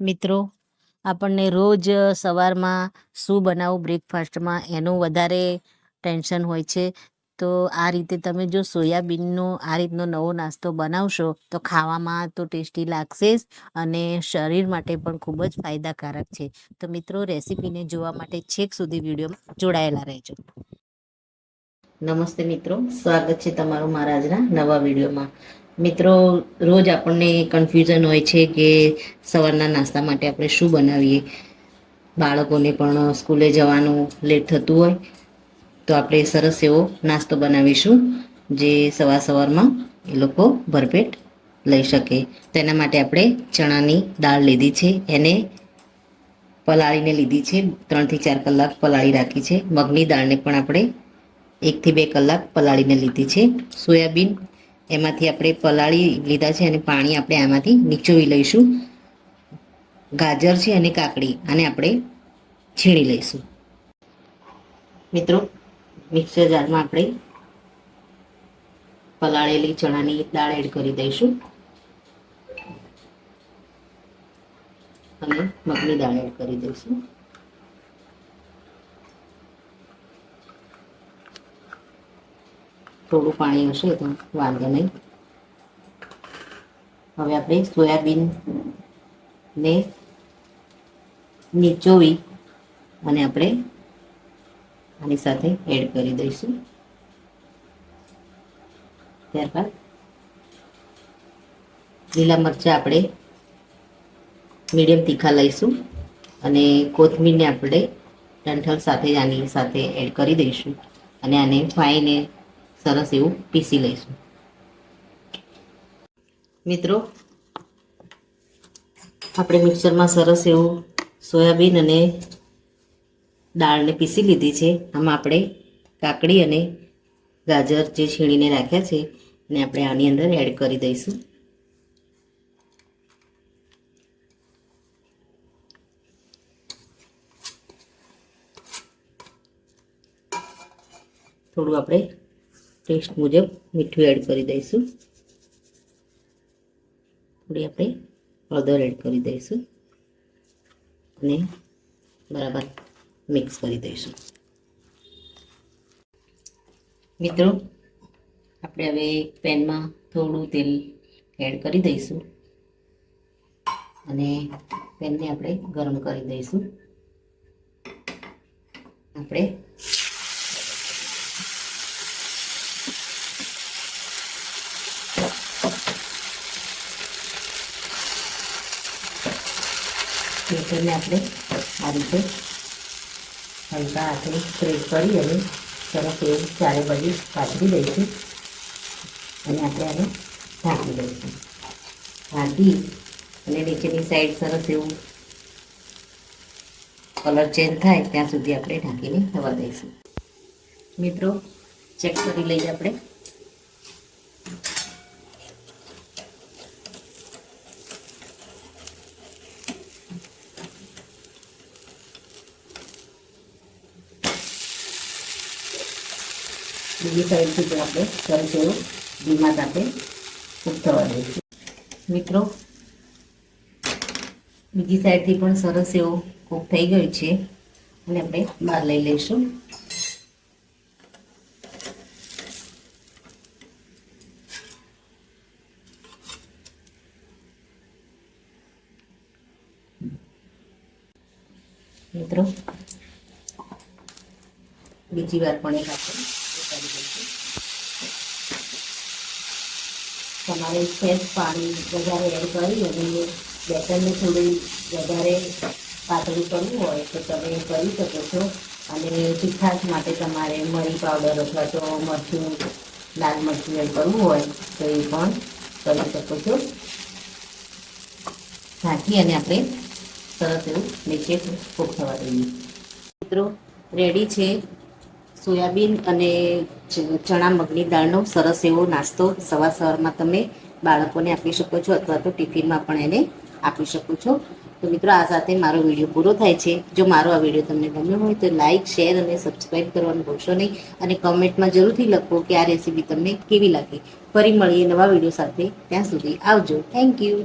મિત્રો, આપણને રોજ સવારમાં શું બનાવવું બ્રેકફાસ્ટમાં એનું વધારે ટેન્શન હોય છે. તો આ રીતે તમે જો સોયાબીનનો આ રીતનો નવો નાસ્તો બનાવશો તો ખાવામાં તો ટેસ્ટી લાગશે જ અને શરીર માટે પણ ખૂબ જ ફાયદાકારક છે. તો મિત્રો, રેસીપીને જોવા માટે છેક સુધી વિડીયોમાં જોડાયેલા રહેજો. નમસ્તે મિત્રો, સ્વાગત છે તમારું મારા આજના નવા વિડીયોમાં. મિત્રો, રોજ આપણને કન્ફ્યુઝન હોય છે કે સવારના નાસ્તા માટે આપણે શું બનાવીએ. બાળકોને પણ સ્કૂલે જવાનું લેટ થતું હોય તો આપણે સરસ એવો નાસ્તો બનાવીશું જે સવારમાં એ લોકો ભરપેટ લઈ શકે. તેના માટે આપણે ચણાની દાળ લીધી છે, એને પલાળીને લીધી છે. 3 થી 4 કલાક પલાળી રાખી છે. મગની દાળને પણ આપણે 1 થી 2 કલાક પલાળીને લીધી છે. સોયાબીન એમાંથી આપણે પલાળી લીધા છે અને પાણી આપણે આમાંથી નીચોવી લઈશું. ગાજર છે અને કાકડી આને આપણે છીણી લઈશું. મિત્રો, મિક્સર જારમાં આપણે પલાળેલી ચણાની દાળ એડ કરી દઈશું અને મગની દાળ એડ કરી દઈશું. થોડું પાણી હશે તો વાંધો નહીં. હવે આપણે સોયાબીનને નીચોવી અને આપણે આની સાથે એડ કરી દઈશું. ત્યારબાદ લીલા મરચાં આપણે મીડિયમ તીખા લઈશું અને કોથમીરને આપણે ડંઠલ સાથે આની સાથે એડ કરી દઈશું અને આને ફાઈને સરસ એવું પીસી લઈશું. મિત્રો, આપણે મિક્સરમાં સરસ એવું સોયાબીન અને દાળને પીસી લીધી છે. આમાં આપણે કાકડી અને ગાજર જે છીણીને રાખ્યા છે અને આપણે આની અંદર એડ કરી દઈશું. થોડું આપણે ટેસ્ટ મુજબ મીઠું એડ કરી દઈશું. થોડી આપણે હળદર એડ કરી દઈશું અને બરાબર મિક્સ કરી દઈશું. મિત્રો, આપણે હવે પેનમાં થોડું તેલ એડ કરી દઈશું અને પેનને આપણે ગરમ કરી દઈશું. આપણે બેટરને આપણે આ રીતે હલકા હાથે સ્પ્રેડ કરી અને સરસ એવું ચારે બાજુ પાથરી દઈશું અને આપણે આને ઢાંકી દઈશું. ઢાંકી અને નીચેની સાઈડ સરસ એવું કલર ચેન્જ થાય ત્યાં સુધી આપણે ઢાંકીને થવા દઈશું. મિત્રો, ચેક કરી લઈએ આપણે. બીજી સાઈડથી પણ આપણે સરસ એવું ધીમા તાપે કૂક થવા દઈશું. મિત્રો, બીજી સાઈડથી પણ સરસ એવું કૂક થઈ ગયું છે અને આપણે બહાર લઈ લઈશું. મિત્રો, બીજી વાર પણ એક આપણે ઉતારી દઈશું. તમારે સહેજ પાણી વધારે એડ કરી અને બેટરને થોડી વધારે પાતળું કરવું હોય તો તમે કરી શકો છો. અને તીખાશ માટે તમારે મરી પાવડર અથવા તો મરચું, લાલ મરચું એડ કરવું હોય તો એ પણ કરી શકો છો. ઢાંકી અને આપણે સરસ એવું નીચે કૂક થવા દઈએ. મિત્રો, રેડી છે સોયાબીન અને ચણા મગની દાળનો સરસ એવો નાસ્તો. સવારમાં તમે બાળકોને આપી શકો છો અથવા તો ટિફિનમાં પણ એને આપી શકો છો. તો મિત્રો, આ સાથે મારો વિડીયો પૂરો થાય છે. જો મારો આ વિડીયો તમને ગમ્યો હોય તો લાઇક, શેર અને સબસ્ક્રાઈબ કરવાનું ભૂલશો નહીં અને કમેન્ટમાં જરૂરથી લખો કે આ રેસીપી તમને કેવી લાગી. ફરી મળીએ નવા વિડીયો સાથે. ત્યાં સુધી આવજો. Thank you.